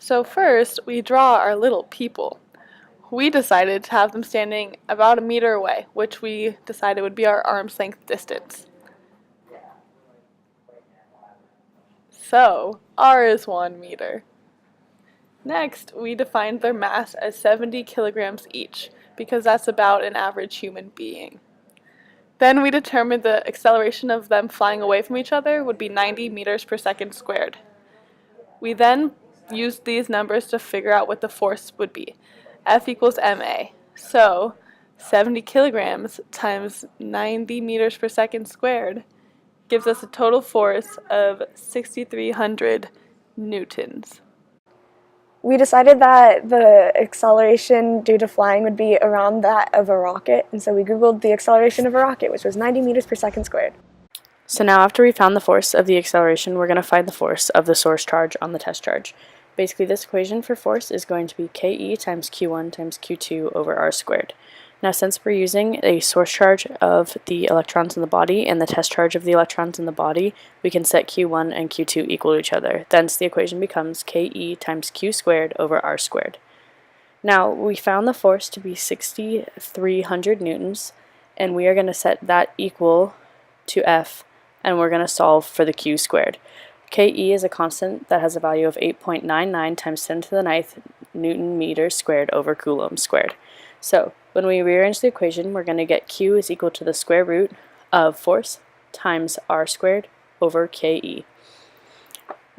So first, we draw our little people. We decided to have them standing about a meter away, which we decided would be our arm's length distance. So, R is 1 meter. Next, we defined their mass as 70 kilograms each, because that's about an average human being. Then we determined the acceleration of them flying away from each other would be 90 meters per second squared. We then used these numbers to figure out what the force would be. F equals ma. So, 70 kilograms times 90 meters per second squared gives us a total force of 6,300 newtons. We decided that the acceleration due to flying would be around that of a rocket, and so we googled the acceleration of a rocket, which was 90 meters per second squared. So now after we found the force of the acceleration, we're going to find the force of the source charge on the test charge. Basically, this equation for force is going to be Ke times Q1 times Q2 over R squared. Now, since we're using a source charge of the electrons in the body and the test charge of the electrons in the body, we can set Q1 and Q2 equal to each other. Thence, the equation becomes Ke times Q squared over R squared. Now, we found the force to be 6,300 newtons, and we are going to set that equal to F, and we're going to solve for the Q squared. Ke is a constant that has a value of 8.99 times 10 to the 9th Newton meters squared over Coulomb squared. So, when we rearrange the equation, we're going to get Q is equal to the square root of force times R squared over Ke.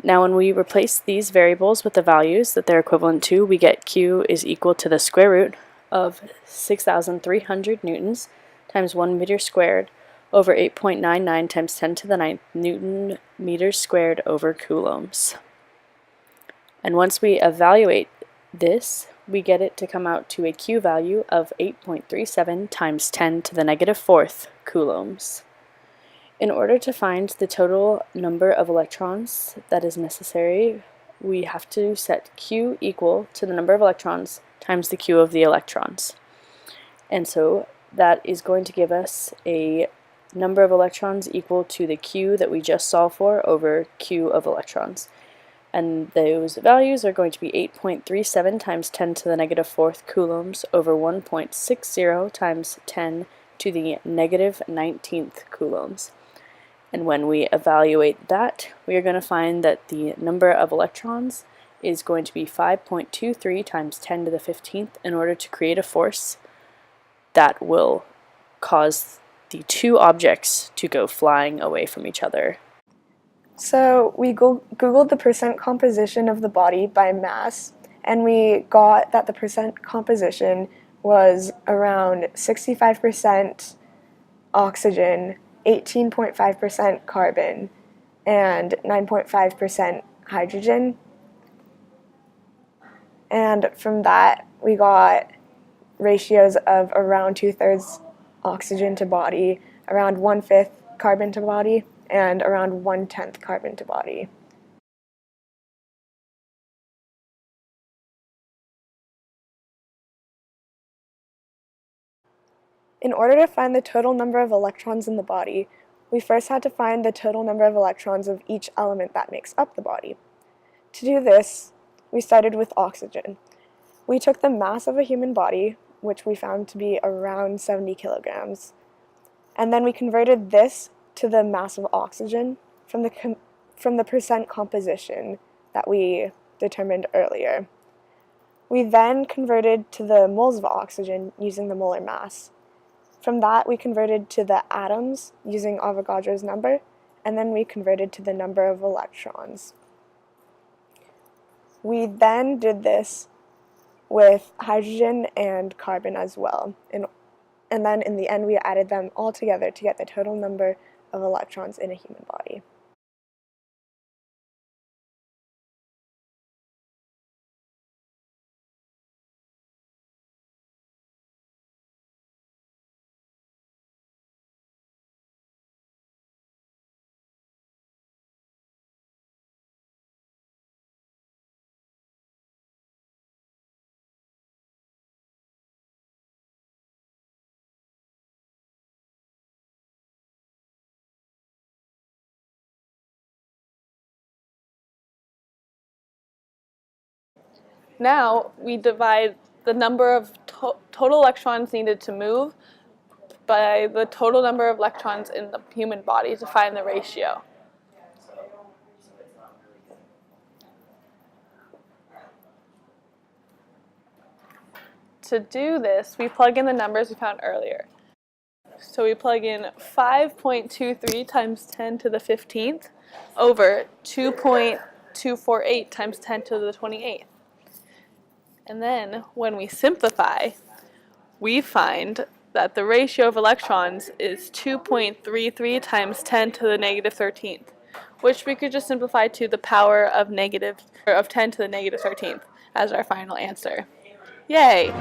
Now, when we replace these variables with the values that they're equivalent to, we get Q is equal to the square root of 6,300 newtons times 1 meter squared over 8.99 times 10 to the 9th Newton meters squared over coulombs. And once we evaluate this, we get it to come out to a Q value of 8.37 times 10 to the negative 4th coulombs. In order to find the total number of electrons that is necessary, we have to set Q equal to the number of electrons times the Q of the electrons. And so that is going to give us a number of electrons equal to the Q that we just solved for over Q of electrons. And those values are going to be 8.37 times 10 to the negative 4th coulombs over 1.60 times 10 to the negative 19th coulombs. And when we evaluate that, we are going to find that the number of electrons is going to be 5.23 times 10 to the 15th in order to create a force that will cause the two objects to go flying away from each other. So we googled the percent composition of the body by mass, and we got that the percent composition was around 65% oxygen, 18.5% carbon, and 9.5% hydrogen. And from that, we got ratios of around 2/3 oxygen to body, around 1/5 carbon to body, and around 1/10 carbon to body. In order to find the total number of electrons in the body, we first had to find the total number of electrons of each element that makes up the body. To do this, we started with oxygen. We took the mass of a human body, which we found to be around 70 kilograms, and then we converted this to the mass of oxygen from the percent composition that we determined earlier. We then converted to the moles of oxygen using the molar mass. From that, we converted to the atoms using Avogadro's number, and then we converted to the number of electrons. We then did this with hydrogen and carbon as well, and then in the end we added them all together to get the total number of electrons in a human body. Now we divide the number of total electrons needed to move by the total number of electrons in the human body to find the ratio. To do this, we plug in the numbers we found earlier. So we plug in 5.23 times 10 to the 15th over 2.248 times 10 to the 28th. And then when we simplify, we find that the ratio of electrons is 2.33 times 10 to the negative 13th, which we could just simplify to the power of 10 to the negative 13th as our final answer. Yay!